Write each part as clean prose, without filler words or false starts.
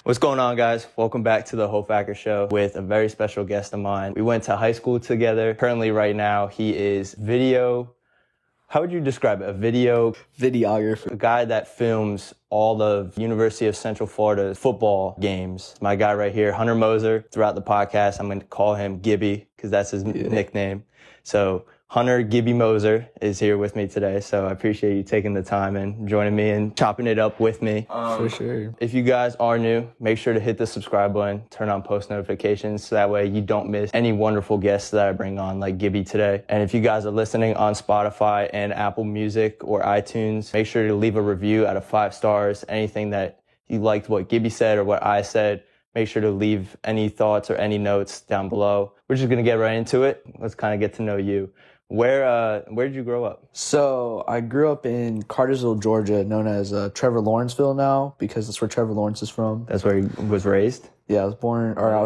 What's going on, guys? Welcome back to the Hoffacker Show with a very special guest of mine. We went to high school together. Currently, right now, he is how would you describe it? A videographer. A guy that films all of University of Central Florida's football games. My guy right here, Hunter Moser. Throughout the podcast, I'm going to call him Gibby because that's his nickname. So Hunter Gibby Moser is here with me today, so I appreciate you taking the time and joining me and chopping it up with me. For sure. If you guys are new, make sure to hit the subscribe button, turn on post notifications, so that way you don't miss any wonderful guests that I bring on like Gibby today. And if you guys are listening on Spotify and Apple Music or iTunes, make sure to leave a review out of 5 stars. Anything that you liked what Gibby said or what I said, make sure to leave any thoughts or any notes down below. We're just going to get right into it. Let's kind of get to know you. Where did you grow up? So I grew up in Cartersville, Georgia, known as Trevor Lawrenceville now, because that's where Trevor Lawrence is from. That's where he was raised? Yeah, I was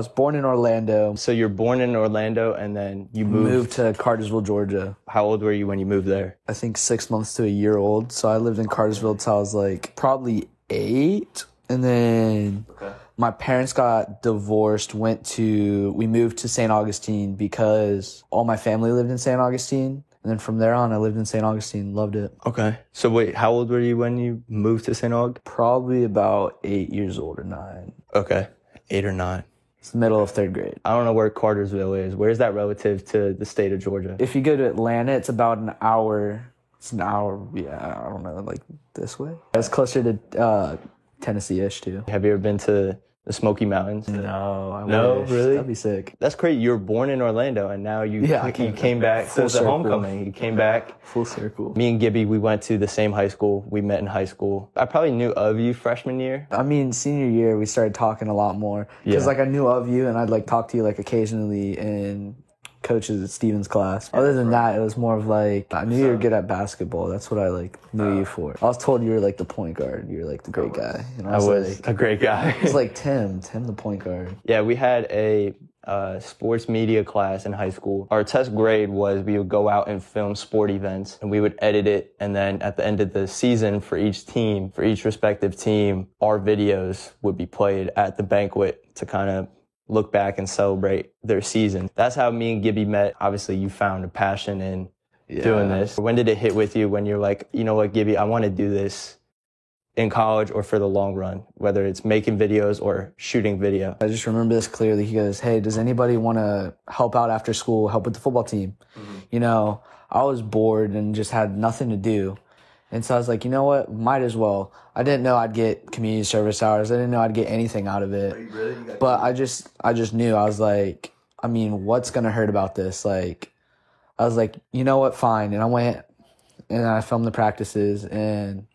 born in Orlando. So you're born in Orlando and then you moved to Cartersville, Georgia. How old were you when you moved there? I think 6 months to a year old. So I lived in Cartersville till I was like probably 8. And then my parents got divorced, we moved to St. Augustine because all my family lived in St. Augustine. And then from there on, I lived in St. Augustine, loved it. Okay. So wait, how old were you when you moved to St. Aug? Probably about 8 years old or 9. Okay. 8 or 9. It's the middle of 3rd grade. I don't know where Cartersville is. Where's that relative to the state of Georgia? If you go to Atlanta, it's about an hour. It's an hour, yeah, I don't know, like this way. It's closer to Tennessee-ish, too. Have you ever been to the Smoky Mountains? No, I No, wish. really? That'd be sick. That's crazy. You were born in Orlando, and now you came back. So it's a homecoming. You came back. Full circle. Me and Gibby, we went to the same high school. We met in high school. I probably knew of you freshman year. I mean, senior year, we started talking a lot more. Because, I knew of you, and I'd, talk to you, occasionally in coaches at Steven's class. Other than that, it was more of I knew you were good at basketball. That's what I knew you for. I was told you were the point guard. You were the great guy. And I was a great guy. It was Tim the point guard. Yeah, we had a sports media class in high school. Our test grade was we would go out and film sport events and we would edit it. And then at the end of the season for each respective team, our videos would be played at the banquet to kind of look back and celebrate their season. That's how me and Gibby met. Obviously, you found a passion in doing this. When did it hit with you when you're like, you know what, Gibby, I want to do this in college or for the long run, whether it's making videos or shooting video? I just remember this clearly. He goes, hey, does anybody want to help out after school, help with the football team? Mm-hmm. I was bored and just had nothing to do. And so I was like, you know what? Might as well. I didn't know I'd get community service hours. I didn't know I'd get anything out of it. But I just knew. I was like, I mean, what's going to hurt about this? I was like, you know what? Fine. And I went and I filmed the practices and,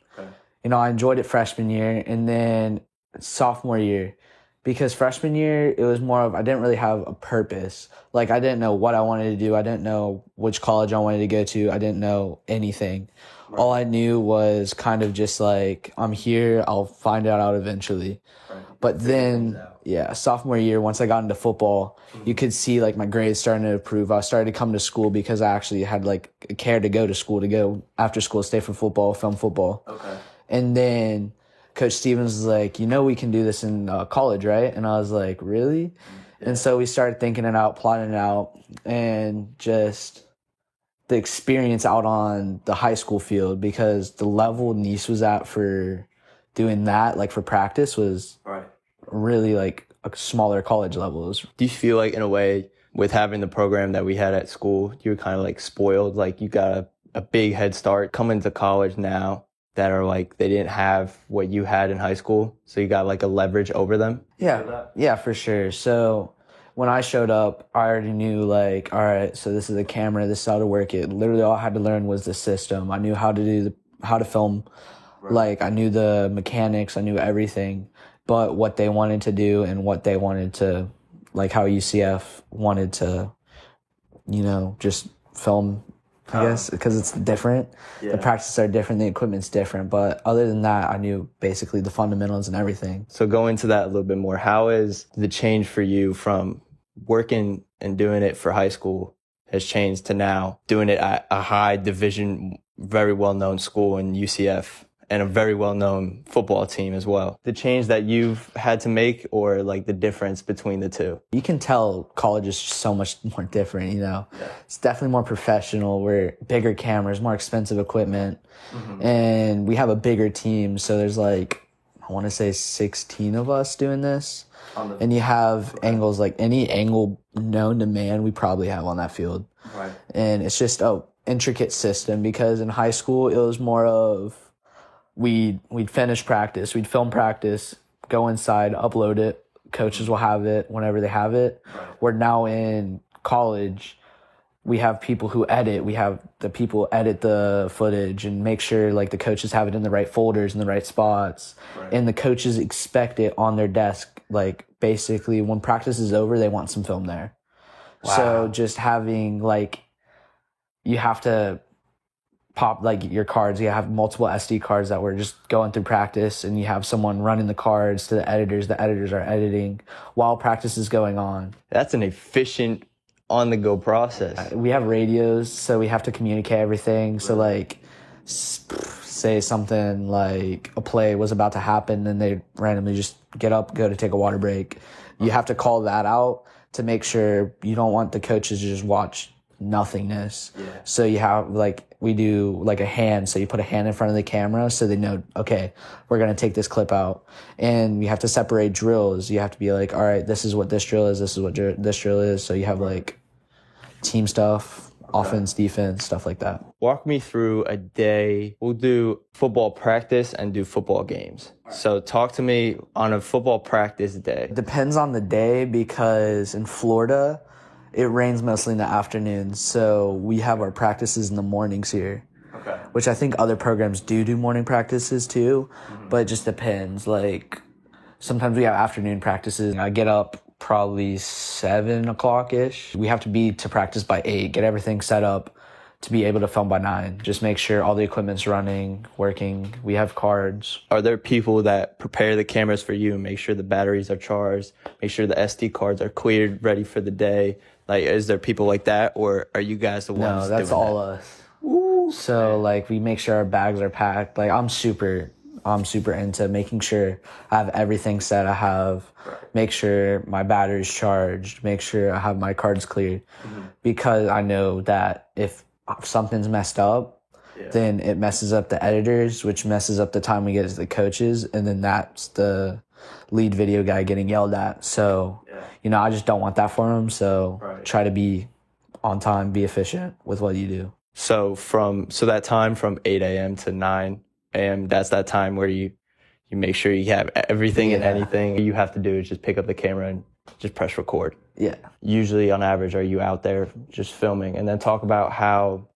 I enjoyed it freshman year and then sophomore year. Because freshman year, it was more of, I didn't really have a purpose. I didn't know what I wanted to do. I didn't know which college I wanted to go to. I didn't know anything. Right. All I knew was kind of just I'm here, I'll find it out eventually. Right. But then, sophomore year, once I got into football, you could see my grades starting to improve. I started to come to school because I actually had a care to go to school, to go after school, stay for football, film football. Okay. And then Coach Stevens was like, we can do this in college, right? And I was like, really? Yeah. And so we started thinking it out, plotting it out, and just the experience out on the high school field, because the level Nice was at for doing that, for practice, was really a smaller college level. Do you feel in a way, with having the program that we had at school, you were kind of spoiled, you got a big head start coming to college now? That are they didn't have what you had in high school, so you got a leverage over them? Yeah, for sure. So when I showed up, I already knew all right, so this is a camera, this is how to work it. Literally all I had to learn was the system. I knew how to film. Right. I knew the mechanics, I knew everything, but what they wanted to do and what they wanted to, how UCF wanted to, just film, I guess, because it's different. Yeah. The practices are different, the equipment's different. But other than that, I knew basically the fundamentals and everything. So go into that a little bit more. How is the change for you from working and doing it for high school has changed to now doing it at a high division, very well-known school in UCF and a very well-known football team as well. The change that you've had to make, or like the difference between the two? You can tell college is so much more different, you know. Yeah. It's definitely more professional. We're bigger cameras, more expensive equipment, and we have a bigger team. So there's like, I want to say 16 of us doing this. And you have angles, like any angle known to man, we probably have on that field. Right. And it's just a intricate system, because in high school it was more of we'd finish practice, we'd film practice, go inside, upload it, coaches will have it whenever they have it. Right. We're now in college, we have people who edit, we have the people edit the footage and make sure like the coaches have it in the right folders in the right spots. Right. And the coaches expect it on their desk. Like basically when practice is over, they want some film there. Wow. So just having like, you have to pop like your cards. You have multiple SD cards that we're just going through practice, and you have someone running the cards to the editors. The editors are editing while practice is going on. That's an efficient on-the-go process. We have radios, so we have to communicate everything. Right. So like, say something like a play was about to happen, and they randomly just get up, go to take a water break. You have to call that out to make sure you don't want the coaches to just watch nothingness. Yeah. So you have like, we do like a hand. So you put a hand in front of the camera so they know, okay, we're going to take this clip out. And you have to separate drills. You have to be like, all right, this is what this drill is. This is what this drill is. So you have like team stuff, offense, defense, stuff like that. Walk me through a day. We'll do football practice and do football games. So talk to me on a football practice day. It depends on the day, because in Florida, it rains mostly in the afternoons. So we have our practices in the mornings here. Okay. Which I think other programs do morning practices too, but it just depends. Like sometimes we have afternoon practices. I get up probably 7 o'clock-ish. We have to be to practice by 8, get everything set up to be able to film by 9. Just make sure all the equipment's running, working. We have cards. Are there people that prepare the cameras for you and make sure the batteries are charged, make sure the SD cards are cleared, ready for the day? Like, is there people like that, or are you guys the ones? No, that's doing all us. Ooh. So like we make sure our bags are packed. Like I'm super into making sure I have everything set. Make sure my battery's charged, make sure I have my cards cleared, because I know that if something's messed up, then it messes up the editors, which messes up the time we get as the coaches, and then that's the lead video guy getting yelled at. So, you know, I just don't want that for him. So try to be on time, be efficient with what you do. So that time from 8 a.m. to 9 a.m., that's that time where you make sure you have everything and anything you have to do is just pick up the camera and just press record. Yeah. Usually on average, are you out there just filming? And then talk about how,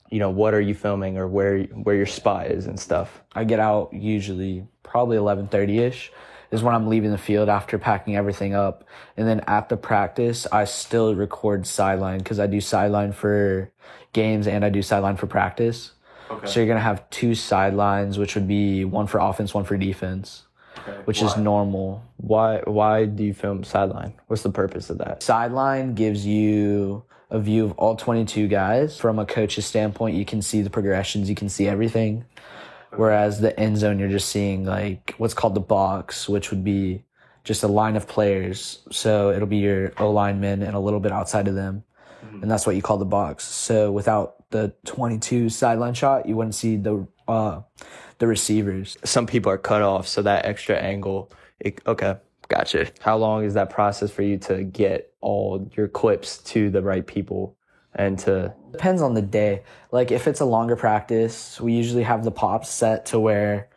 you know, what are you filming, or where your spot is and stuff. I get out usually probably 11:30-ish is when I'm leaving the field after packing everything up. And then at the practice, I still record sideline, because I do sideline for games and I do sideline for practice. Okay. So you're going to have 2 sidelines, which would be one for offense, one for defense, which is normal. Why do you film sideline? What's the purpose of that? Sideline gives you a view of all 22 guys. From a coach's standpoint, you can see the progressions, you can see everything. Whereas the end zone, you're just seeing like what's called the box, which would be just a line of players. So it'll be your O-linemen and a little bit outside of them. And that's what you call the box. So without the 22 sideline shot, you wouldn't see the receivers. Some people are cut off, so that extra angle. Okay, gotcha. How long is that process for you to get all your clips to the right people? Depends on the day. Like if it's a longer practice, we usually have the pops set to where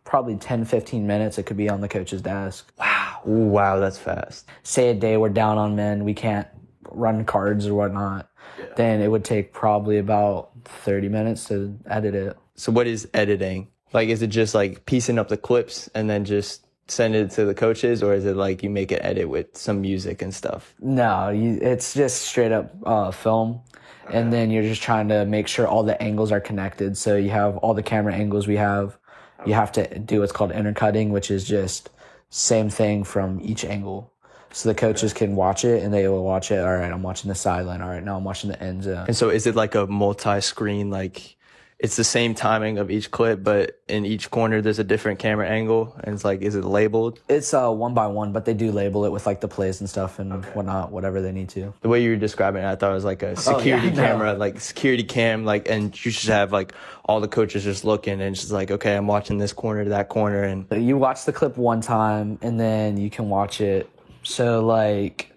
probably 10, 15 minutes it could be on the coach's desk. Wow. Ooh, wow, that's fast. Say a day we're down on men, we can't run cards or whatnot, then it would take probably about 30 minutes to edit it. So what is editing? Like, is it just like piecing up the clips and then just send it to the coaches, or is it like you make an edit with some music and stuff? No, it's just straight up film. Okay. And then you're just trying to make sure all the angles are connected. So you have all the camera angles we have. Okay. You have to do what's called intercutting, which is just same thing from each angle. So the coaches can watch it, and they will watch it. All right, I'm watching the sideline. All right, now I'm watching the end zone. And so is it like a multi-screen, like it's the same timing of each clip, but in each corner there's a different camera angle, and it's like, is it labeled? It's 1x1, but they do label it with like the plays and stuff and whatnot, whatever they need to. The way you were describing it, I thought it was like a security camera, like security cam, like, and you should have like all the coaches just looking and just like, okay, I'm watching this corner to that corner. And you watch the clip one time and then you can watch it. So like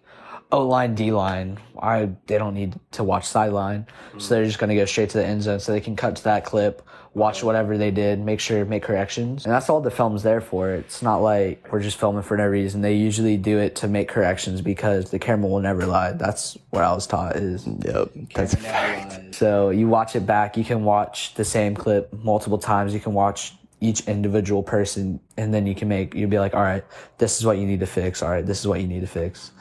O-line, D-line, they don't need to watch sideline. So they're just going to go straight to the end zone so they can cut to that clip, watch whatever they did, make corrections. And that's all the film's there for. It's not like we're just filming for no reason. They usually do it to make corrections because the camera will never lie. That's what I was taught is. Yep, that's a fact. So you watch it back. You can watch the same clip multiple times. You can watch each individual person, and then you'll be like, all right, this is what you need to fix. All right, this is what you need to fix.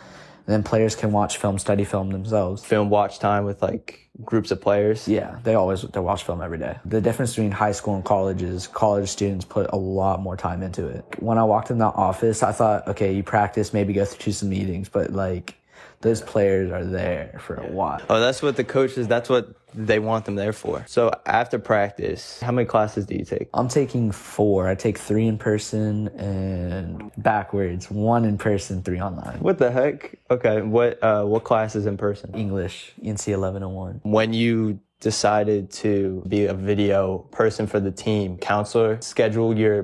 And then players can watch film, study film themselves. Film watch time with like groups of players? Yeah, they watch film every day. The difference between high school and college is college students put a lot more time into it. When I walked in the office, I thought, okay, you practice, maybe go through some meetings, but like those players are there for a while. Oh, that's what that's what they want them there for. So after practice, how many classes do you take? I'm taking 4. I take 3 in person and backwards, 1 in person, 3 online. What the heck? Okay, what classes in person? English, NC 1101. When you decided to be a video person for the team, counselor,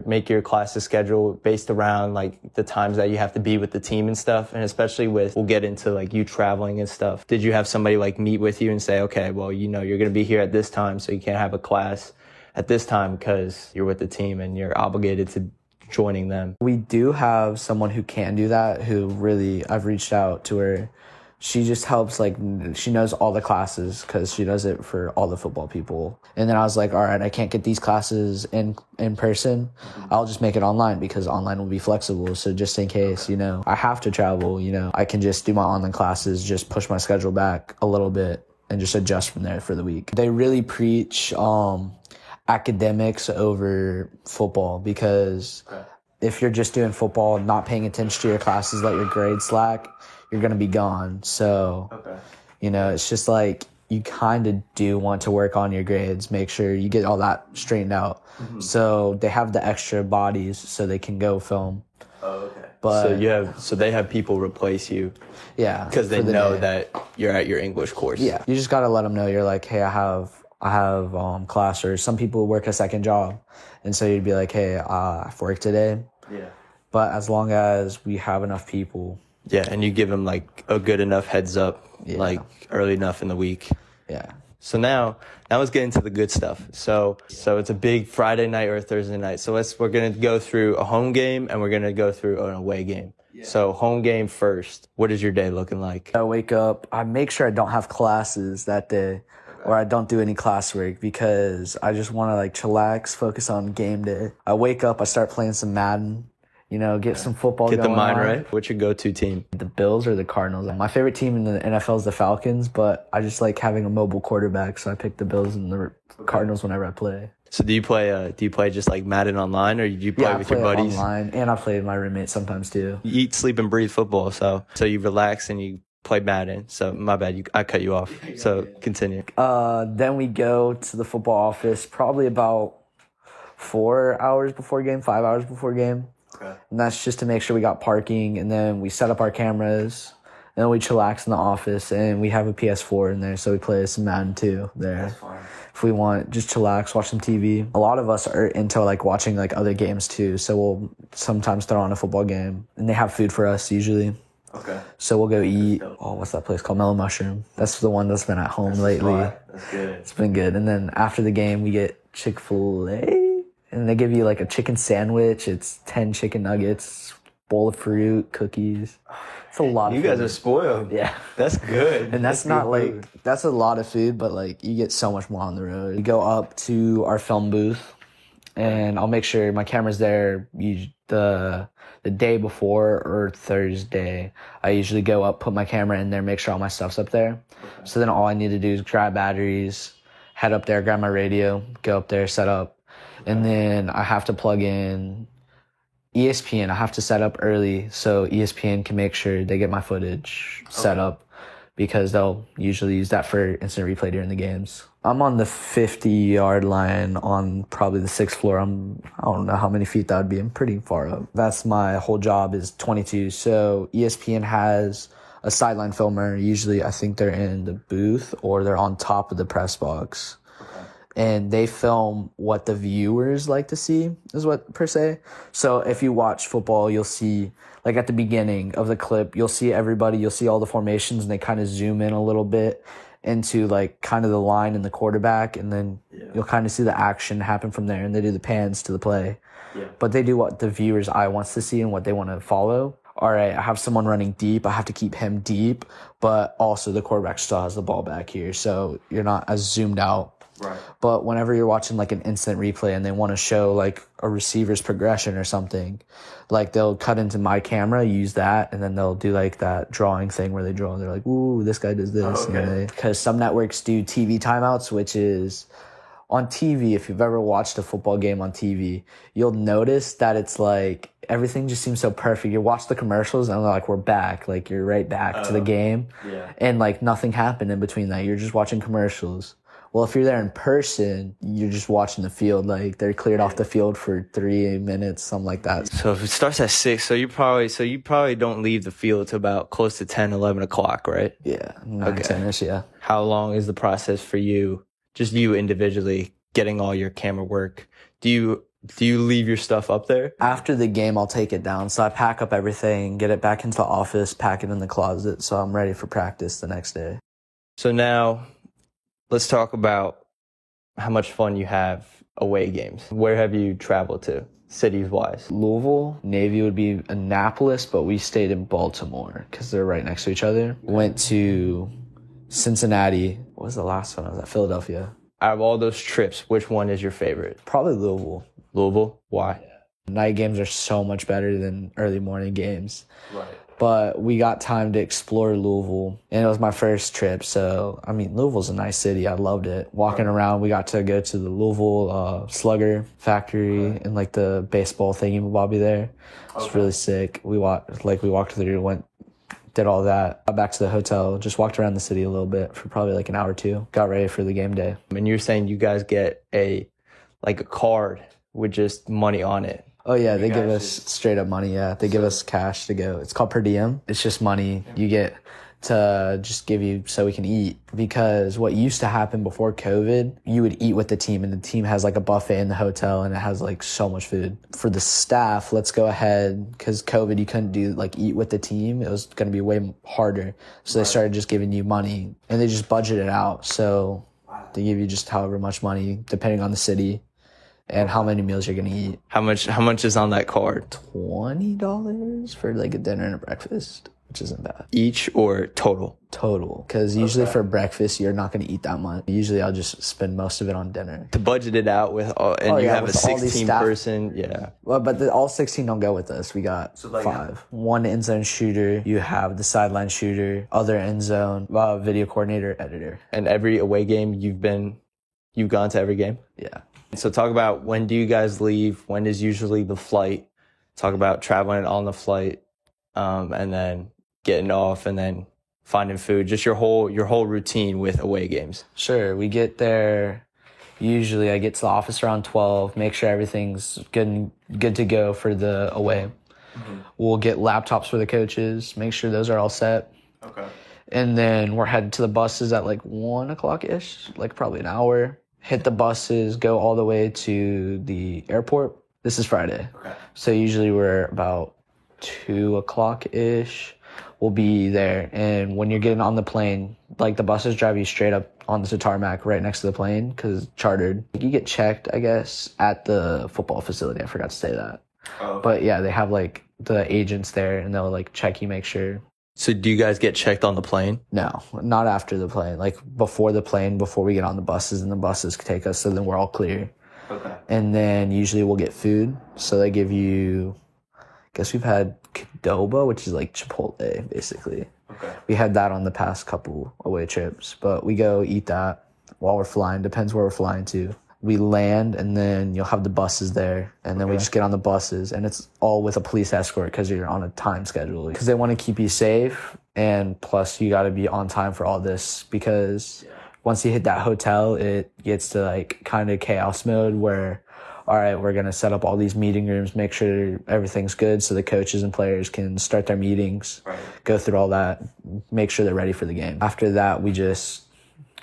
make your classes schedule based around like the times that you have to be with the team and stuff. And especially we'll get into like you traveling and stuff. Did you have somebody like meet with you and say, okay, well, you're going to be here at this time, so you can't have a class at this time because you're with the team and you're obligated to joining them? We do have someone who can do that, who really, I've reached out to her. She just helps, like, she knows all the classes because she does it for all the football people. And then I was like, all right, I can't get these classes in person. I'll just make it online because online will be flexible. So just in case, I have to travel, I can just do my online classes, just push my schedule back a little bit and just adjust from there for the week. They really preach academics over football because if you're just doing football, not paying attention to your classes, let your grades slack, you're going to be gone. So, it's just like you kind of do want to work on your grades, make sure you get all that straightened out. Mm-hmm. So they have the extra bodies so they can go film. Oh, okay. But so they have people replace you. Yeah. Because they know that you're at your English course. Yeah. You just got to let them know you're like, hey, I have class, or some people work a second job. And so you'd be like, hey, I have work today. Yeah. But as long as we have enough people. Yeah, and you give them like a good enough heads up, like early enough in the week. Yeah. So now let's get into the good stuff. So it's a big Friday night or a Thursday night. So we're going to go through a home game and we're going to go through an away game. Yeah. So home game first. What is your day looking like? I wake up, I make sure I don't have classes that day or I don't do any classwork because I just want to like chillax, focus on game day. I wake up, I start playing some Madden. Get some football going on. Get the mind right. What's your go-to team? The Bills or the Cardinals. My favorite team in the NFL is the Falcons, but I just like having a mobile quarterback, so I pick the Bills and the Cardinals whenever I play. So do you play just like Madden online, or do you play with your buddies? Online, and I play with my roommates sometimes too. You eat, sleep, and breathe football, so you relax and you play Madden. So my bad, I cut you off. So continue. Then we go to the football office probably about 4 hours before game, 5 hours before game. Okay. And that's just to make sure we got parking, and then we set up our cameras, and then we chillax in the office, and we have a PS4 in there, so we play some Madden too there. That's fine. If we want, just chillax, watch some TV. A lot of us are into like watching like other games too, so we'll sometimes throw on a football game, and they have food for us usually. Okay. So we'll go eat. Oh, what's that place called? Mellow Mushroom. That's the one that's been at home lately. That's good. It's been good. And then after the game, we get Chick-fil-A. And they give you like a chicken sandwich. It's 10 chicken nuggets, bowl of fruit, cookies. It's a lot of food. You guys are spoiled. Yeah. That's good. And that's not like, that's a lot of food, but like you get so much more on the road. We go up to our film booth and I'll make sure my camera's there the day before or Thursday. I usually go up, put my camera in there, make sure all my stuff's up there. Okay. So then all I need to do is grab batteries, head up there, grab my radio, go up there, set up. And then I have to plug in ESPN. I have to set up early so ESPN can make sure they get my footage set up because they'll usually use that for instant replay during the games. I'm on the 50-yard line on probably the 6th floor. I don't know how many feet that would be. I'm pretty far up. That's my whole job is 22. So ESPN has a sideline filmer. Usually I think they're in the booth or they're on top of the press box. And they film what the viewers like to see is what per se. So if you watch football, you'll see like at the beginning of the clip, you'll see everybody, you'll see all the formations and they kind of zoom in a little bit into like kind of the line and the quarterback. And then you'll kind of see the action happen from there and they do the pans to the play. Yeah. But they do what the viewer's eye wants to see and what they want to follow. All right, I have someone running deep. I have to keep him deep, but also the quarterback still has the ball back here. So you're not as zoomed out. Right. But whenever you're watching like an instant replay and they want to show like a receiver's progression or something, like they'll cut into my camera, use that, and then they'll do like that drawing thing where they draw and they're like, ooh, this guy does this. Oh, okay. Because some networks do TV timeouts, which is on TV. If you've ever watched a football game on TV, you'll notice that it's like everything just seems so perfect. You watch the commercials and they're like, we're back. Like you're right back to the game. Yeah. And like nothing happened in between that. You're just watching commercials. Well, if you're there in person, you're just watching the field. Like they're cleared off the field for 3 minutes, something like that. So if it starts at 6, so you probably don't leave the field till about close to 10, 11 o'clock, right? Yeah, 9, 10ish, yeah. How long is the process for you, just you individually, getting all your camera work? Do you leave your stuff up there? After the game, I'll take it down. So I pack up everything, get it back into the office, pack it in the closet, so I'm ready for practice the next day. So now, let's talk about how much fun you have away games. Where have you traveled to, cities-wise? Louisville. Navy would be Annapolis, but we stayed in Baltimore because they're right next to each other. Went to Cincinnati. What was the last one? I was at Philadelphia. Out of all those trips, which one is your favorite? Probably Louisville. Louisville? Why? Yeah. Night games are so much better than early morning games. Right. But we got time to explore Louisville, and it was my first trip. So, I mean, Louisville's a nice city. I loved it. Walking around, we got to go to the Louisville Slugger factory and like the baseball thingy-bobby there. It's really sick. We walked through, did all that. Got back to the hotel, just walked around the city a little bit for probably like an hour or two. Got ready for the game day. And you're saying you guys get a card with just money on it. Oh, yeah, they give us straight up money, yeah. They give us cash to go. It's called per diem. It's just money you get to just give you so we can eat. Because what used to happen before COVID, you would eat with the team, and the team has like a buffet in the hotel, and it has like so much food. For the staff, let's go ahead, because COVID, you couldn't do like eat with the team. It was going to be way harder. So they started just giving you money, and they just budget it out. So they give you just however much money, depending on the city and how many meals you're going to eat. How much is on that card? $20 for like a dinner and a breakfast, which isn't bad. Each or total? Total. Because usually for breakfast, you're not going to eat that much. Usually I'll just spend most of it on dinner. To budget it out with all, and you have a 16 person, yeah. Well, but all 16 don't go with us. We got 5. One end zone shooter. You have the sideline shooter, other end zone, video coordinator, editor. And every away game you've gone to every game? Yeah. So talk about, when do you guys leave? When is usually the flight? Talk about traveling on the flight, and then getting off, and then finding food. Just your whole routine with away games. Sure. We get there. Usually I get to the office around 12, make sure everything's good to go for the away. Mm-hmm. We'll get laptops for the coaches, make sure those are all set. Okay. And then we're headed to the buses at like 1 o'clock-ish, like probably an hour. Hit the buses, go all the way to the airport. This is Friday. Okay. So usually we're about 2 o'clock-ish. We'll be there. And when you're getting on the plane, like the buses drive you straight up onto the tarmac right next to the plane because it's chartered. You get checked, I guess, at the football facility. I forgot to say that. Oh, okay. But yeah, they have like the agents there and they'll like check you, make sure. So do you guys get checked on the plane? No, not after the plane. Like before the plane, before we get on the buses, and the buses take us, so then we're all clear. Okay. And then usually we'll get food. So they give you, I guess we've had Qdoba, which is like Chipotle, basically. Okay. We had that on the past couple away trips, but we go eat that while we're flying. Depends where we're flying to. We land, and then you'll have the buses there, and then we just get on the buses, and it's all with a police escort because you're on a time schedule. Because they want to keep you safe, and plus you got to be on time for all this because once you hit that hotel, it gets to like kind of chaos mode where, all right, we're going to set up all these meeting rooms, make sure everything's good so the coaches and players can start their meetings, go through all that, make sure they're ready for the game. After that, we just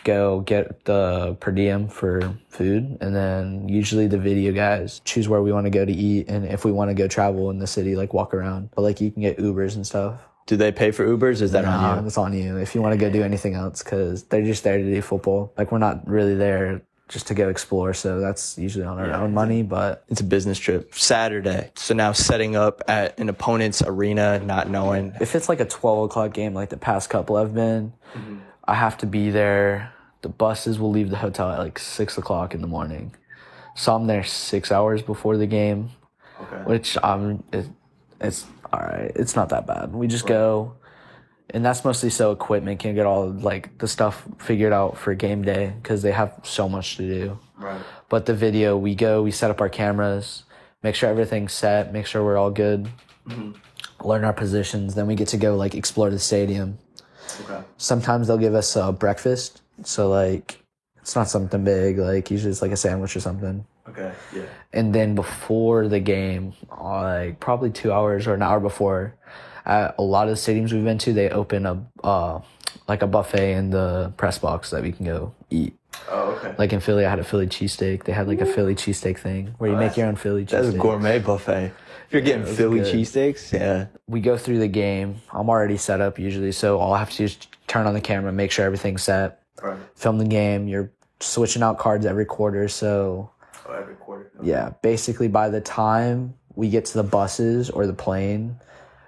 go get the per diem for food, and then usually the video guys choose where we want to go to eat, and if we want to go travel in the city, like walk around. But like you can get Ubers and stuff. Do they pay for Ubers? Is that on you? It's on you if you want to go do anything else, because they're just there to do football. Like we're not really there just to go explore, so that's usually on our own money, but it's a business trip. Saturday. So now setting up at an opponent's arena, not knowing. If it's like a 12 o'clock game like the past couple I've been, I have to be there. The buses will leave the hotel at like 6 o'clock in the morning. So I'm there 6 hours before the game, which it's all right. It's not that bad. We just go, and that's mostly so equipment can get all like the stuff figured out for game day because they have so much to do. Right. But the video, we go, we set up our cameras, make sure everything's set, make sure we're all good, learn our positions. Then we get to go like explore the stadium. Sometimes they'll give us breakfast. So, like, it's not something big. Like, usually it's like a sandwich or something. And then before the game, like, probably 2 hours or an hour before, at a lot of the stadiums we've been to, they open like a buffet in the press box that we can go eat. Like in Philly, I had a Philly cheesesteak. They had, like, a Philly cheesesteak thing where you make your own Philly cheesesteak. That's a gourmet buffet. If you're getting Philly cheesesteaks, We go through the game. I'm already set up usually, so all I have to do is turn on the camera, make sure everything's set. Film the game. You're switching out cards every quarter. So, every quarter. Basically by the time we get to the buses or the plane,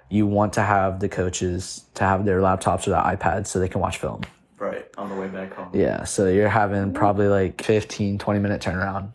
you want to have the coaches to have their laptops or their iPads so they can watch film. Right, on the way back home. Yeah, so you're having probably like 15, 20-minute turnaround.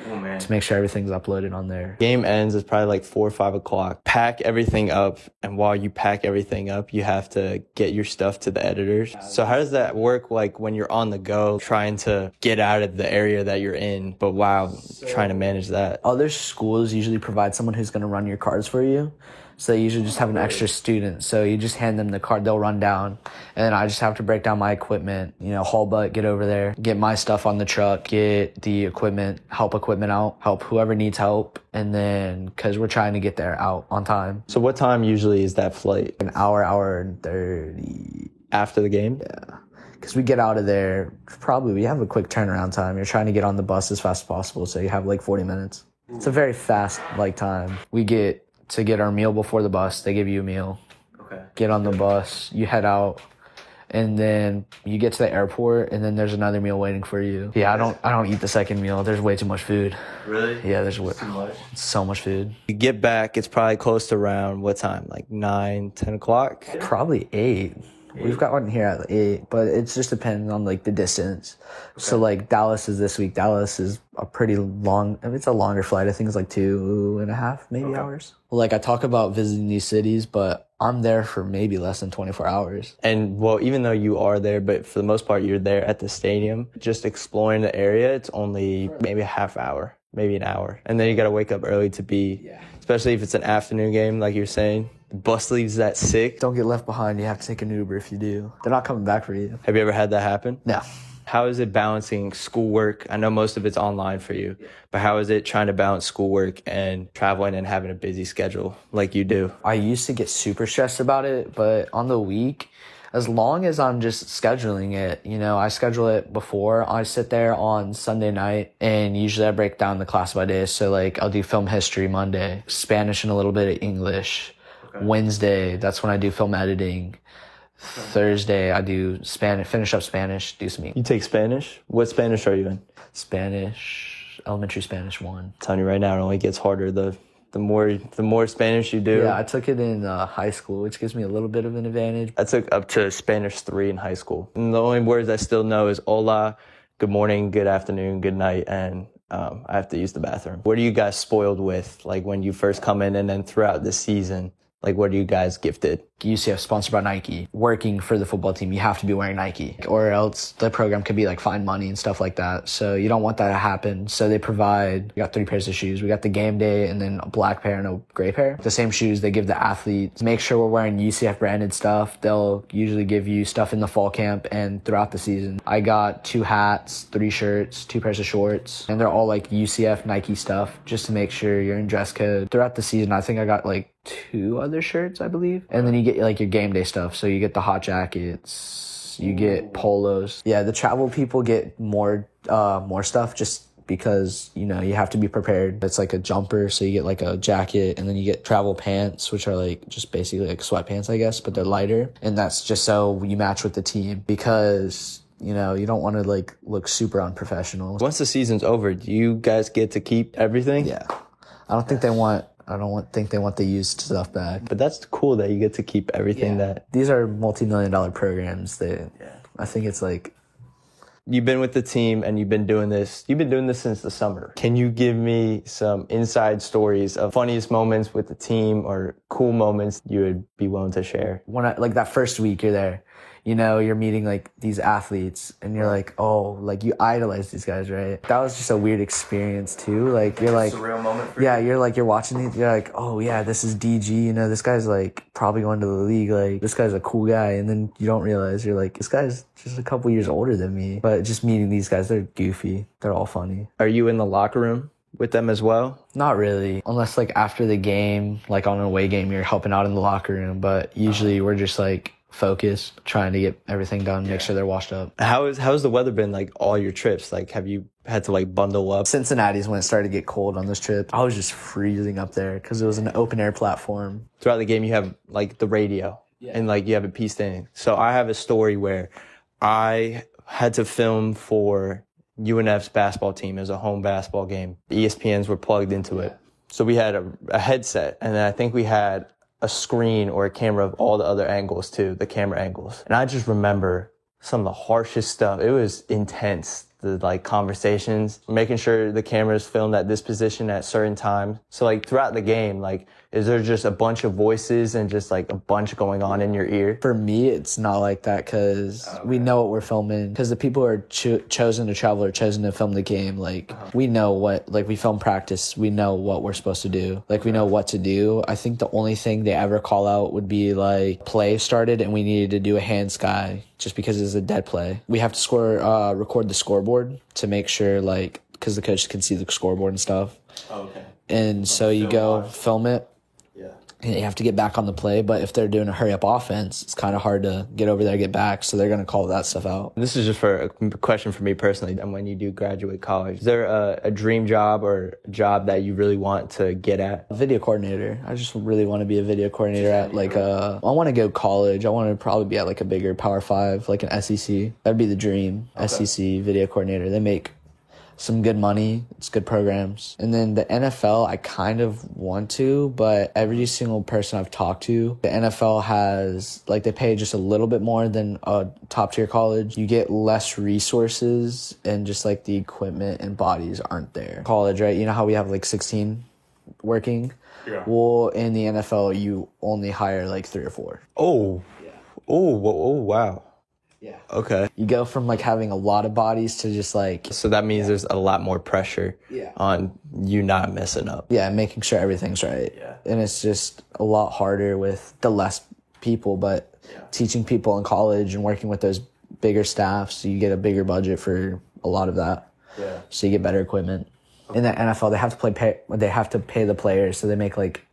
Oh, man. To make sure everything's uploaded on there. Game ends, it's probably like 4 or 5 o'clock. Pack everything up, and while you pack everything up, you have to get your stuff to the editors. So how does that work, like when you're on the go, trying to get out of the area that you're in, but while trying to manage that? Other schools usually provide someone who's going to run your cards for you. So they usually just have an extra student. So you just hand them the card, they'll run down. And then I just have to break down my equipment, haul butt, get over there, get my stuff on the truck, get the equipment, help equipment out, help whoever needs help. And then, because we're trying to get there out on time. So what time usually is that flight? An hour and 30. After the game? Yeah. Because we get out of there, we have a quick turnaround time. You're trying to get on the bus as fast as possible. So you have like 40 minutes. It's a very fast time. We get to get our meal before the bus. They give you a meal. Get on the bus, you head out, and then you get to the airport, and then there's another meal waiting for you. Yeah, I don't eat the second meal. There's way too much food. Really? Yeah, there's too much. So much food. You get back, it's probably close to around what time? Like 9, 10 o'clock? Probably 8. We've got one here at 8, but it just depends on like the distance. So like Dallas is this week. Dallas is a pretty long, it's a longer flight. I think it's like 2.5 hours. Like I talk about visiting these cities, but I'm there for maybe less than 24 hours. And well, even though you are there, but for the most part, you're there at the stadium, just exploring the area. It's only maybe a half hour, maybe an hour. And then you got to wake up early to be, especially if it's an afternoon game, like you're saying. The bus leaves at 6. Don't get left behind. You have to take an Uber if you do. They're not coming back for you. Have you ever had that happen? No. How is it balancing schoolwork? I know most of it's online for you, but how is it trying to balance schoolwork and traveling and having a busy schedule like you do? I used to get super stressed about it, but on the week, as long as I'm just scheduling it, I schedule it before. I sit there on Sunday night, and usually I break down the class by day. So like I'll do film history Monday, Spanish and a little bit of English. Wednesday, that's when I do film editing. Thursday, I do Spanish, finish up Spanish, do some. You take Spanish? What Spanish are you in? Spanish, elementary Spanish 1. I'm telling you right now, it only gets harder the more Spanish you do. Yeah, I took it in high school, which gives me a little bit of an advantage. I took up to Spanish 3 in high school. And the only words I still know is hola, good morning, good afternoon, good night, and I have to use the bathroom. What are you guys spoiled with, like when you first come in and then throughout the season? Like, what are you guys gifted? UCF sponsored by Nike, working for the football team, you have to be wearing Nike, or else the program could be like fine money and stuff like that. So you don't want that to happen. So they provide, we got 3 pairs of shoes. We got the game day and then a black pair and a gray pair. The same shoes they give the athletes. Make sure we're wearing UCF branded stuff. They'll usually give you stuff in the fall camp and throughout the season. I got 2 hats, 3 shirts, 2 pairs of shorts, and they're all like UCF Nike stuff just to make sure you're in dress code. Throughout the season, I think I got like 2 other shirts, I believe. And then you get like your game day stuff. So you get the hot jackets, you get polos. Yeah, the travel people get more stuff just because, you know, you have to be prepared. It's like a jumper, so you get like a jacket, and then you get travel pants, which are like just basically like sweatpants, I guess, but they're lighter. And that's just so you match with the team because, you know, you don't want to like look super unprofessional. Once the season's over, do you guys get to keep everything? Yeah. I don't think they want the used stuff back. But that's cool that you get to keep everything that... These are multi-million-dollar programs. I think it's like... You've been with the team and you've been doing this since the summer. Can you give me some inside stories of funniest moments with the team or cool moments you would be willing to share? When like that first week you're there, you know, you're meeting like these athletes and you're like, oh, like you idolize these guys, right? That was just a weird experience too. Like you're like, surreal moment for you? You're watching these, you're like, oh yeah, this is DG, you know, this guy's like probably going to the league, like this guy's a cool guy. And then you don't realize, you're like, this guy's just a couple years older than me. But just meeting these guys, they're goofy. They're all funny. Are you in the locker room with them as well? Not really. Unless like after the game, like on an away game, you're helping out in the locker room. But usually we're just like, focus, trying to get everything done, make sure they're washed up. How's the weather been like all your trips? Like, have you had to like bundle up? Cincinnati's when it started to get cold on this trip. I was just freezing up there because it was an open air platform. Throughout the game, you have like the radio and like you have it pieced in. So I have a story where I had to film for UNF's basketball team. It was a home basketball game. The ESPNs were plugged into it. So we had a headset, and then I think we had a screen or a camera of all the other angles too, the camera angles. And I just remember some of the harshest stuff. It was intense. The like conversations, making sure the cameras filmed at this position at certain times. So like throughout the game, like, is there just a bunch of voices and just like a bunch going on in your ear? For me, it's not like that because we know what we're filming. Because the people who are chosen to travel or chosen to film the game, like we know what, like we film practice, we know what we're supposed to do. Like we know what to do. I think the only thing they ever call out would be like play started and we needed to do a hand sky just because it's a dead play. We have to record the scoreboard to make sure like, because the coach can see the scoreboard and stuff. Oh, okay. And so you go film it. And you have to get back on the play, but if they're doing a hurry-up offense, it's kind of hard to get over there, get back, so they're going to call that stuff out. This is just for a question for me personally. And when you do graduate college, is there a dream job or a job that you really want to get at? Video coordinator. I just really want to be a video coordinator at like I want to go college. I want to probably be at like a bigger Power 5, like an SEC. That'd be the dream. Okay. SEC video coordinator. They make some good money. It's good programs. And then the NFL, I kind of want to, but every single person I've talked to, the NFL has, like, they pay just a little bit more than a top tier college. You get less resources and just like the equipment and bodies aren't there. College, right? You know how we have like 16 working? Yeah. Well, in the NFL, you only hire like 3 or 4. Oh. Yeah. Oh, wow. Yeah. Okay. You go from like having a lot of bodies to just like... So that means there's a lot more pressure on you not messing up. Yeah, making sure everything's right. Yeah. And it's just a lot harder with the less people, but teaching people in college and working with those bigger staffs, you get a bigger budget for a lot of that. Yeah. So you get better equipment. Okay. In the NFL, they have to pay the players, so they make like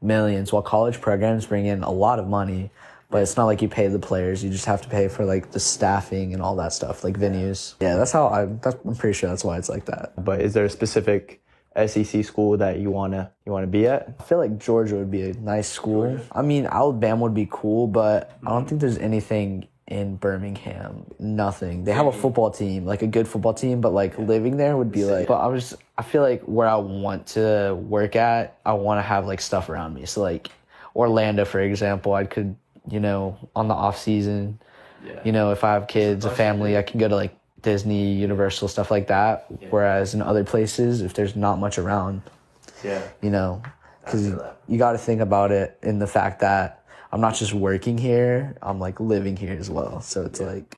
millions, while college programs bring in a lot of money. But it's not like you pay the players. You just have to pay for like the staffing and all that stuff, like venues. Yeah, I'm pretty sure that's why it's like that. But is there a specific SEC school that you wanna be at? I feel like Georgia would be a nice school. Georgia. I mean, Alabama would be cool, but I don't think there's anything in Birmingham. Nothing. They have a football team, like a good football team, but like living there would be like... But I feel like where I want to work at, I want to have like stuff around me. So like Orlando, for example, I could... You know, on the off season, you know, if I have kids, a family, I can go to like Disney, Universal, stuff like that. Yeah. Whereas in other places, if there's not much around, you know, because you got to think about it in the fact that I'm not just working here, I'm like living here as well. So it's like,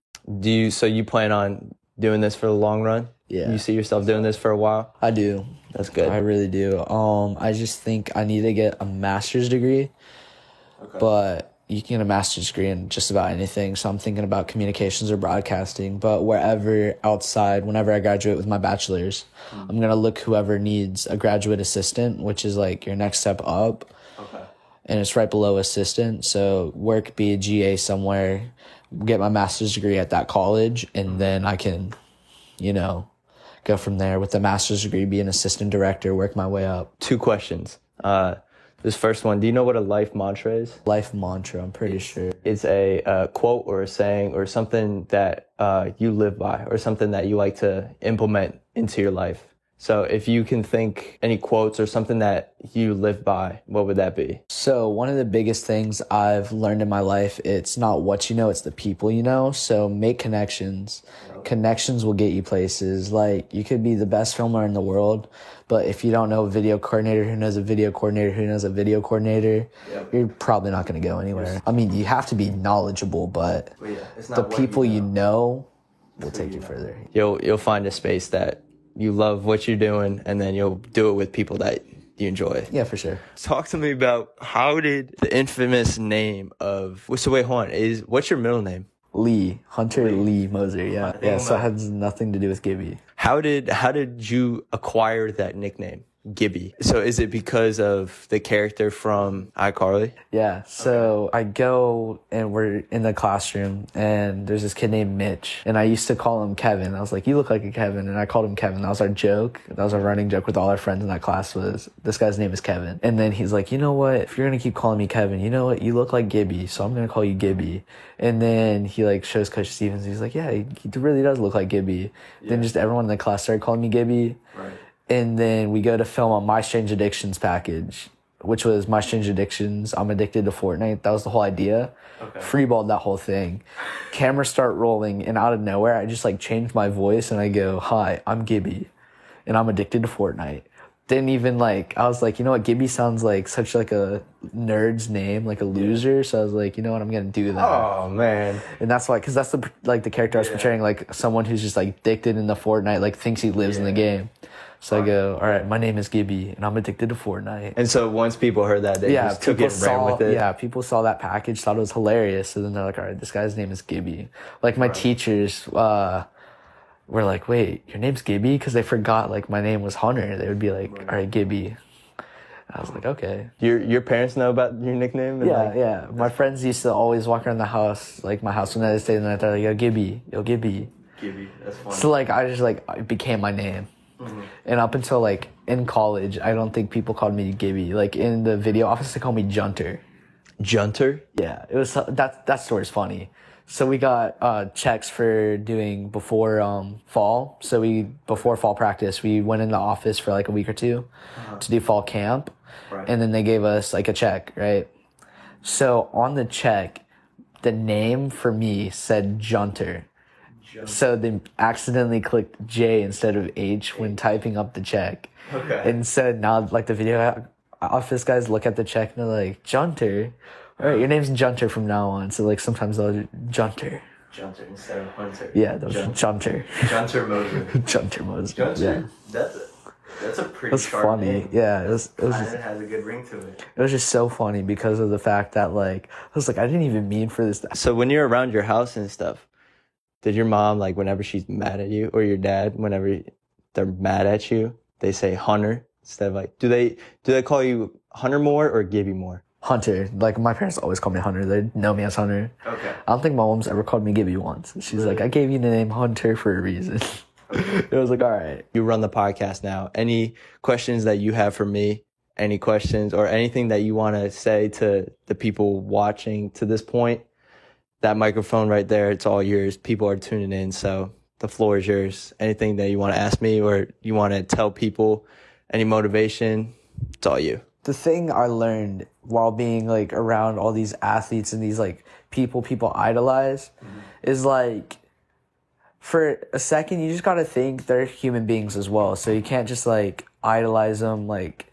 So you plan on doing this for the long run? Yeah. You see yourself doing this for a while? I do. That's good. I really do. I just think I need to get a master's degree. Okay. But you can get a master's degree in just about anything. So I'm thinking about communications or broadcasting. But wherever outside, whenever I graduate with my bachelor's, I'm going to look whoever needs a graduate assistant, which is like your next step up. Okay. And it's right below assistant. So work, be a GA somewhere, get my master's degree at that college, and then I can, go from there with the master's degree, be an assistant director, work my way up. 2 questions. This first one, do you know what a life mantra is? Life mantra, I'm pretty sure. It's a quote or a saying or something that you live by or something that you like to implement into your life. So if you can think any quotes or something that you live by, what would that be? So one of the biggest things I've learned in my life, it's not what you know, it's the people you know. So make connections. Connections will get you places. Like, you could be the best filmer in the world, but if you don't know a video coordinator who knows a video coordinator who knows a video coordinator, you're probably not going to go anywhere. I mean, you have to be knowledgeable, but the people you know will take you further. You'll find a space that you love what you're doing, and then you'll do it with people that you enjoy. Yeah, for sure. Talk to me about how did the infamous name of... So wait, hold on. What's your middle name? Lee. Hunter Lee Moser, yeah. Yeah, so it has nothing to do with Gibby. How did you acquire that nickname, Gibby? So is it because of the character from iCarly? Yeah, so I go and we're in the classroom and there's this kid named Mitch, and I used to call him Kevin. I was like, you look like a Kevin, and I called him Kevin. That was our joke. That was our running joke with all our friends in that class, was this guy's name is Kevin. And then he's like, you know what, if you're gonna keep calling me Kevin, you know what, you look like Gibby, so I'm gonna call you Gibby. And then he like shows Coach Stevens, he's like, yeah, he really does look like Gibby. Yeah. Then just everyone in the class started calling me Gibby. Right. And then we go to film on My Strange Addictions package, which was My Strange Addictions, I'm Addicted to Fortnite. That was the whole idea. Okay. Freeballed that whole thing. Cameras start rolling, and out of nowhere, I just like changed my voice and I go, hi, I'm Gibby, and I'm addicted to Fortnite. Didn't even like, I was like, you know what, Gibby sounds like such like a nerd's name, like a loser. So I was like, you know what, I'm going to do that. Oh, man. And that's why, because that's the character I was portraying, like someone who's just like addicted into Fortnite, like thinks he lives in the game. So I go, all right, my name is Gibby, and I'm addicted to Fortnite. And so once people heard that, they just took it and ran with it. Yeah, people saw that package, thought it was hilarious. So then they're like, all right, this guy's name is Gibby. Like my teachers were like, wait, your name's Gibby? Because they forgot like my name was Hunter. They would be like, all right, Gibby. I was like, okay. Your parents know about your nickname? Yeah. My friends used to always walk around the house, like my house when I stayed the night. They're like, yo, Gibby. Gibby, that's funny. So like I just like, it became my name. Mm-hmm. And up until like in college, I don't think people called me Gibby. Like in the video office, they called me Junter. Junter? Yeah, it was that story's funny. So we got checks for doing before fall. So before fall practice, we went in the office for like a week or two to do fall camp, and then they gave us like a check, right? So on the check, the name for me said Junter. So they accidentally clicked J instead of H when typing up the check. Okay. And so now, like, the video office guys look at the check and they're like, Junter? All right, your name's Junter from now on. So, like, sometimes they'll do Junter. Junter instead of Hunter. Yeah, that was Junter. Junter Moser. Junter Moser. Junter? Yeah. That's a pretty sharp funny name. Yeah, it was just, it has a good ring to it. It was just so funny because of the fact that, like, I was like, I didn't even mean for this. So when you're around your house and stuff, did your mom, like, whenever she's mad at you, or your dad, whenever they're mad at you, they say Hunter instead of, like, do they call you Hunter more or Gibby more? Hunter. Like, my parents always call me Hunter. They know me as Hunter. Okay. I don't think my mom's ever called me Gibby once. She's like, I gave you the name Hunter for a reason. Okay. It was like, all right. You run the podcast now. Any questions that you have for me? Any questions or anything that you want to say to the people watching to this point? That microphone right there, it's all yours. People are tuning in, so the floor is yours. Anything that you want to ask me or you want to tell people, any motivation, it's all you. The thing I learned while being like around all these athletes and these like people idolize is like, for a second, you just got to think they're human beings as well. So you can't just like idolize them. Like,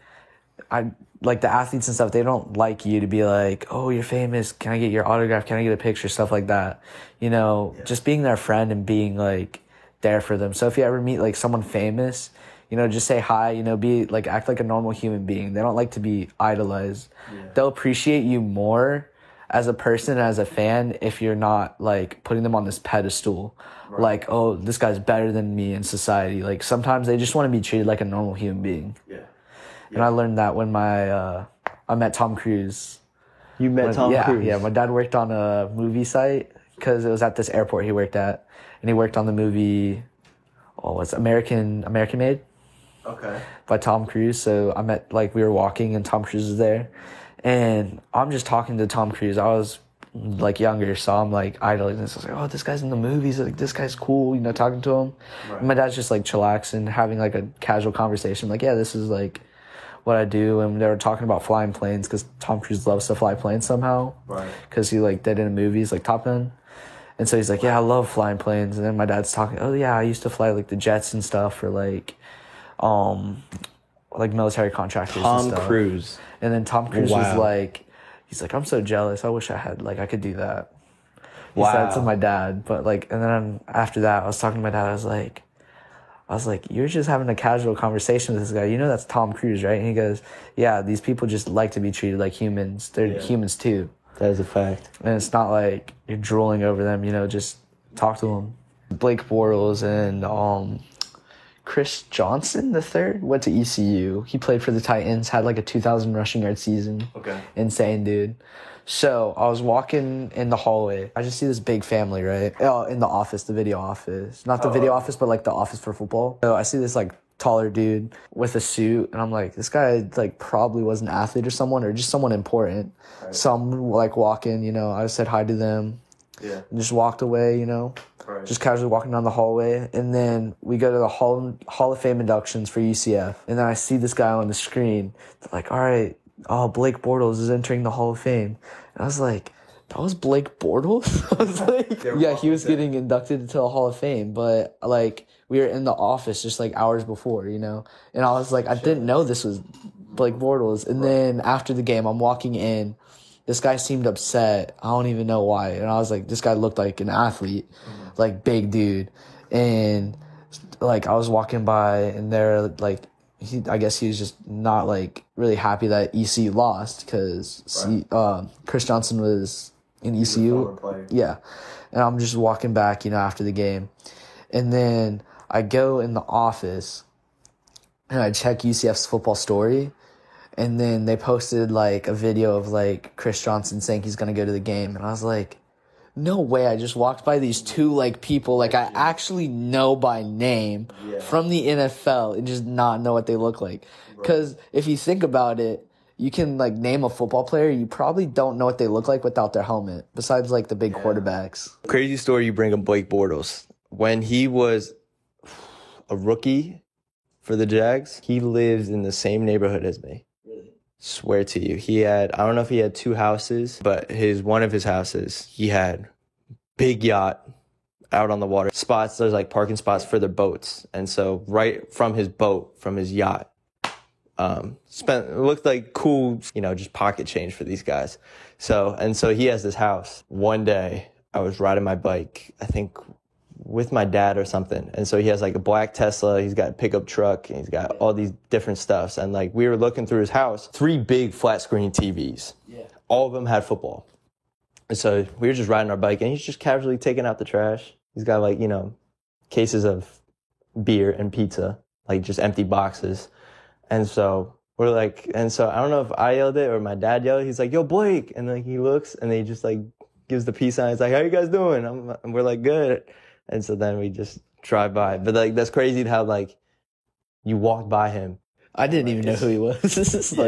like the athletes and stuff, they don't like you to be like, oh, you're famous. Can I get your autograph? Can I get a picture? Stuff like that. Just being their friend and being like there for them. So if you ever meet like someone famous, just say hi, be like, act like a normal human being. They don't like to be idolized. Yeah. They'll appreciate you more as a person, as a fan, if you're not like putting them on this pedestal. Right. Like, oh, this guy's better than me in society. Like sometimes they just want to be treated like a normal human being. Yeah. And I learned that when I met Tom Cruise. You met Tom Cruise? Yeah. My dad worked on a movie site because it was at this airport he worked at. And he worked on the movie, what's American Made? Okay. By Tom Cruise. So I met, we were walking and Tom Cruise was there. And I'm just talking to Tom Cruise. I was, younger, so I'm, idolizing this. I was like, oh, this guy's in the movies. Like, this guy's cool, talking to him. Right. And my dad's just, chillaxing, having, a casual conversation. I'm like, yeah, this is, what I do. And they were talking about flying planes because Tom Cruise loves to fly planes somehow. Right. Because he did it in movies like Top Gun. And so he's like, yeah, I love flying planes. And then my dad's talking, oh yeah, I used to fly the jets and stuff for military contractors and stuff. Tom Cruise. And then Tom Cruise was he's like, I'm so jealous. I wish I had I could do that. He said to my dad. But and then after that I was talking to my dad, I was like, you're just having a casual conversation with this guy. That's Tom Cruise, right? And he goes, yeah, these people just like to be treated like humans. They're humans too. That is a fact. And it's not like you're drooling over them, just talk to them. Blake Bortles and Chris Johnson III went to ECU. He played for the Titans, had a 2,000 rushing yard season. Okay. Insane, dude. So I was walking in the hallway. I just see this big family, right? Oh, in the office, the video office. Not the video office, but the office for football. So I see this taller dude with a suit, and I'm like, this guy probably was an athlete or someone, or just someone important. Right. So I'm walking, I said hi to them. Yeah. And just walked away, Right. Just casually walking down the hallway. And then we go to the Hall of Fame inductions for UCF. And then I see this guy on the screen. They're all right, Blake Bortles is entering the Hall of Fame. And I was like, that was Blake Bortles? I was yeah, he was getting inducted into the Hall of Fame. But we were in the office just hours before, And I was I didn't know this was Blake Bortles. And then after the game, I'm walking in. This guy seemed upset. I don't even know why. And I was like, this guy looked like an athlete, big dude. And I was walking by, and they're I guess he was just not really happy that ECU lost because Chris Johnson was in ECU. Yeah. And I'm just walking back, after the game. And then I go in the office and I check UCF's football story. And then they posted a video of Chris Johnson saying he's going to go to the game. And I was like, no way. I just walked by these two people I actually know by name from the NFL and just not know what they look like. Because if you think about it, you can name a football player. You probably don't know what they look like without their helmet, besides the big quarterbacks. Crazy story you bring up Blake Bortles. When he was a rookie for the Jags, he lives in the same neighborhood as me. Swear to you. I don't know if he had two houses, but one of his houses, he had big yacht out on the water. Spots, there's parking spots for their boats. And so right from his boat, from his yacht, it looked like cool, just pocket change for these guys. So he has this house. One day I was riding my bike, I think with my dad or something. And so he has a black Tesla, he's got a pickup truck, and he's got all these different stuffs. And we were looking through his house, 3 big flat screen TVs. Yeah. All of them had football. And so we were just riding our bike, and he's just casually taking out the trash. He's got cases of beer and pizza, just empty boxes. And so we're and so I don't know if I yelled it or my dad yelled. He's like, yo, Blake. And then he looks and he just gives the peace sign. He's like, how you guys doing? And we're good. And so then we just drive by. But that's crazy how you walk by him. I didn't even know who he was. This is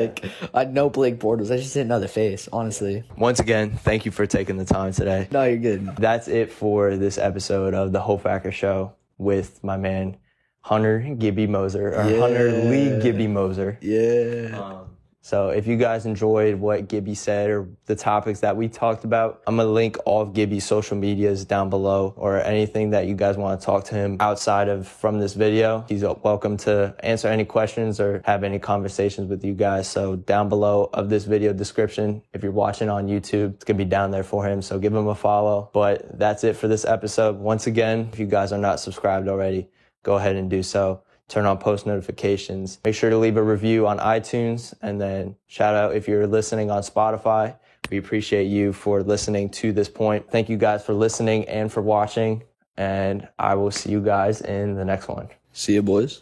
I know Blake Bortles. I just didn't know the face, honestly. Once again, thank you for taking the time today. No, you're good. That's it for this episode of the Hoffacker Show with my man Hunter Gibby Moser, or Hunter Lee Gibby Moser. Yeah. So if you guys enjoyed what Gibby said or the topics that we talked about, I'm going to link all of Gibby's social medias down below, or anything that you guys want to talk to him outside of from this video. He's welcome to answer any questions or have any conversations with you guys. So down below of this video description, if you're watching on YouTube, it's going to be down there for him. So give him a follow. But that's it for this episode. Once again, if you guys are not subscribed already, go ahead and do so. Turn on post notifications. Make sure to leave a review on iTunes, and then shout out if you're listening on Spotify. We appreciate you for listening to this point. Thank you guys for listening and for watching, and I will see you guys in the next one. See you, boys.